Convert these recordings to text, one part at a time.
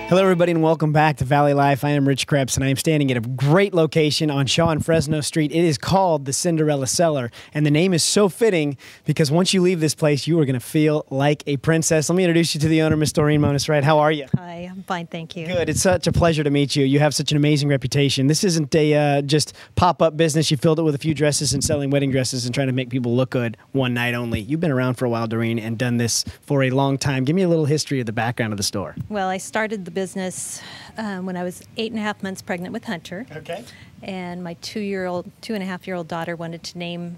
Hello, everybody, and welcome back to Valley Life. I am Rich Krebs, and I am standing at a great location on Shaw and Fresno Street. It is called the Cinderella Cellar, and the name is so fitting because once you leave this place, you are going to feel like a princess. Let me introduce you to the owner, Miss Doreen Monis-Wright. How are you? Hi, I'm fine, thank you. Good. It's such a pleasure to meet you. You have such an amazing reputation. This isn't a just pop-up business. You filled it with a few dresses and selling wedding dresses and trying to make people look good one night only. You've been around for a while, Doreen, and done this for a long time. Give me a little history of the background of the store. Well, I started the business when I was 8.5 months pregnant with Hunter. Okay. And my 2.5-year-old daughter wanted to name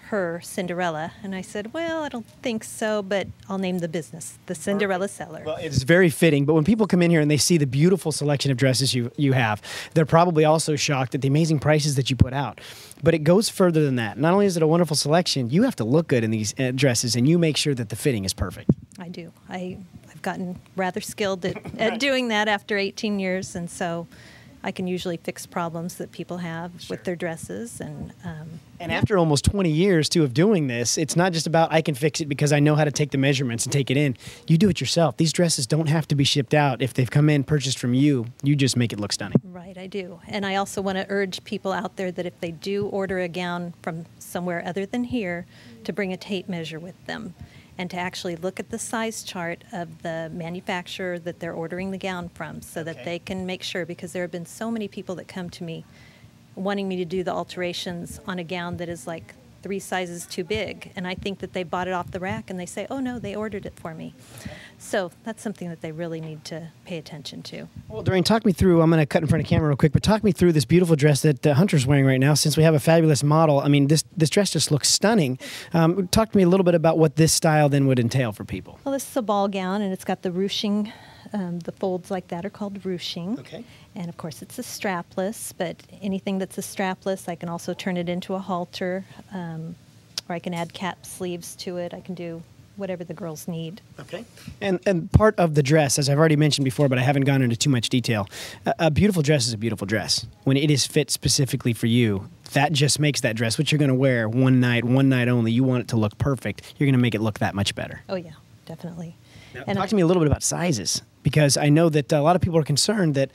her Cinderella. And I said, well, I don't think so, but I'll name the business the Cinderella Cellar. Well, it's very fitting, but when people come in here and they see the beautiful selection of dresses you have, they're probably also shocked at the amazing prices that you put out. But it goes further than that. Not only is it a wonderful selection, you have to look good in these dresses, and you make sure that the fitting is perfect. I do. I've gotten rather skilled at doing that after 18 years, and so I can usually fix problems that people have with their dresses. And after almost 20 years, too, of doing this, it's not just about I can fix it because I know how to take the measurements and take it in. You do it yourself. These dresses don't have to be shipped out. If they've come in, purchased from you, you just make it look stunning. Right, I do. And I also want to urge people out there that if they do order a gown from somewhere other than here, to bring a tape measure with them and to actually look at the size chart of the manufacturer that they're ordering the gown from so that they can make sure, because there have been so many people that come to me wanting me to do the alterations on a gown that is like 3 sizes too big, and I think that they bought it off the rack and they say, oh no, they ordered it for me. So that's something that they really need to pay attention to. Well, Doreen, talk me through, I'm going to cut in front of camera real quick, but talk me through this beautiful dress that Hunter's wearing right now, since we have a fabulous model. I mean, this dress just looks stunning. Talk to me a little bit about what this style then would entail for people. Well, this is a ball gown, and it's got the ruching. The folds like that are called ruching. Okay. And of course it's a strapless, but anything that's a strapless, I can also turn it into a halter, or I can add cap sleeves to it. I can do whatever the girls need. Okay. And part of the dress, as I've already mentioned before, but I haven't gone into too much detail, a beautiful dress is a beautiful dress. When it is fit specifically for you, that just makes that dress, what you're going to wear one night only, you want it to look perfect, you're going to make it look that much better. Oh yeah, definitely. Now, talk to me a little bit about sizes, because I know that a lot of people are concerned that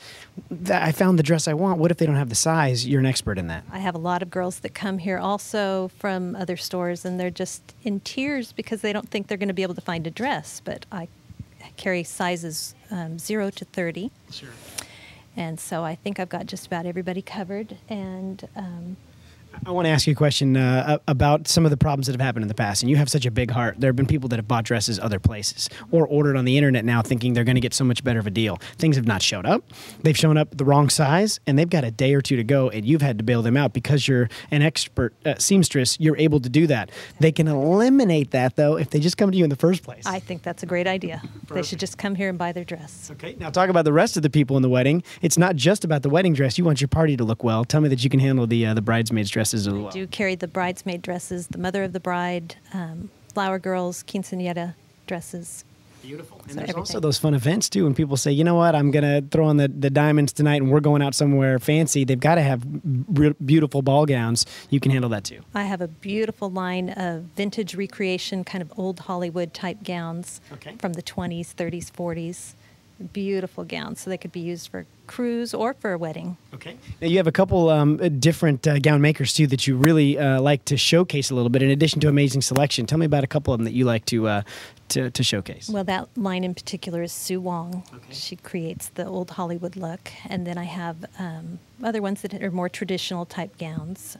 I found the dress I want. What if they don't have the size? You're an expert in that. I have a lot of girls that come here also from other stores, and they're just in tears because they don't think they're going to be able to find a dress. But I carry sizes 0 to 30. Sure. And so I think I've got just about everybody covered. And I want to ask you a question about some of the problems that have happened in the past. And you have such a big heart. There have been people that have bought dresses other places or ordered on the internet now thinking they're going to get so much better of a deal. Things have not showed up. They've shown up the wrong size, and they've got a day or two to go, and you've had to bail them out because you're an expert seamstress. You're able to do that. They can eliminate that, though, if they just come to you in the first place. I think that's a great idea. Perfect. They should just come here and buy their dress. Okay. Now talk about the rest of the people in the wedding. It's not just about the wedding dress. You want your party to look well. Tell me that you can handle the bridesmaids' dresses as well. I do carry the bridesmaid dresses, the mother of the bride, flower girls, quinceañera dresses. Beautiful. And there's also those fun events, too, when people say, you know what, I'm going to throw on the diamonds tonight and we're going out somewhere fancy. They've got to have beautiful ball gowns. You can handle that, too. I have a beautiful line of vintage recreation, kind of old Hollywood type gowns from the 20s, 30s, 40s. Beautiful gowns, so they could be used for cruise or for a wedding. Okay. Now you have a couple different gown makers too that you really like to showcase a little bit. In addition to amazing selection, tell me about a couple of them that you like to showcase. Well, that line in particular is Sue Wong. Okay. She creates the old Hollywood look, and then I have other ones that are more traditional type gowns.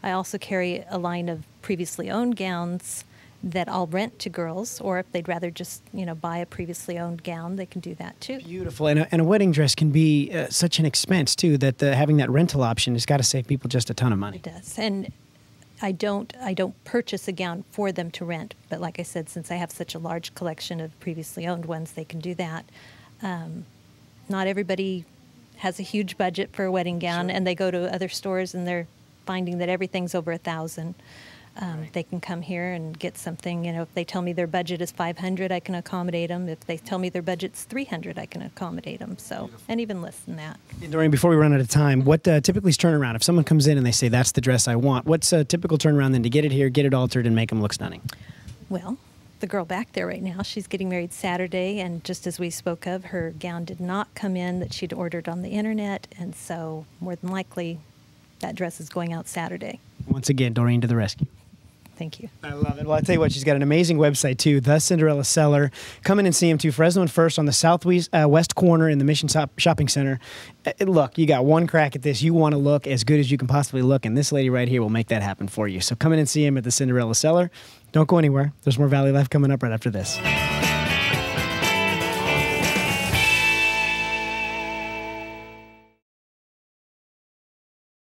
I also carry a line of previously owned gowns that I'll rent to girls, or if they'd rather just, buy a previously owned gown, they can do that too. Beautiful. And a wedding dress can be such an expense too, that having that rental option has got to save people just a ton of money. It does. And I don't purchase a gown for them to rent, but like I said, since I have such a large collection of previously owned ones, they can do that. Not everybody has a huge budget for a wedding gown, and they go to other stores and they're finding that everything's over $1,000. They can come here and get something. If they tell me their budget is $500, I can accommodate them. If they tell me their budget's $300, I can accommodate them. So, and even less than that. And Doreen, before we run out of time, what typically is turnaround? If someone comes in and they say, that's the dress I want, what's a typical turnaround then to get it here, get it altered, and make them look stunning? Well, the girl back there right now. She's getting married Saturday, and just as we spoke of, her gown did not come in that she'd ordered on the internet, and so more than likely that dress is going out Saturday. Once again, Doreen to the rescue. Thank you. I love it. Well, I tell you what, she's got an amazing website too, the Cinderella Cellar. Come in and see him too. Fresno and First on the southwest west corner in the Mission Shopping Center. Look, you got one crack at this. You want to look as good as you can possibly look, and this lady right here will make that happen for you. So come in and see him at the Cinderella Cellar. Don't go anywhere. There's more Valley Life coming up right after this.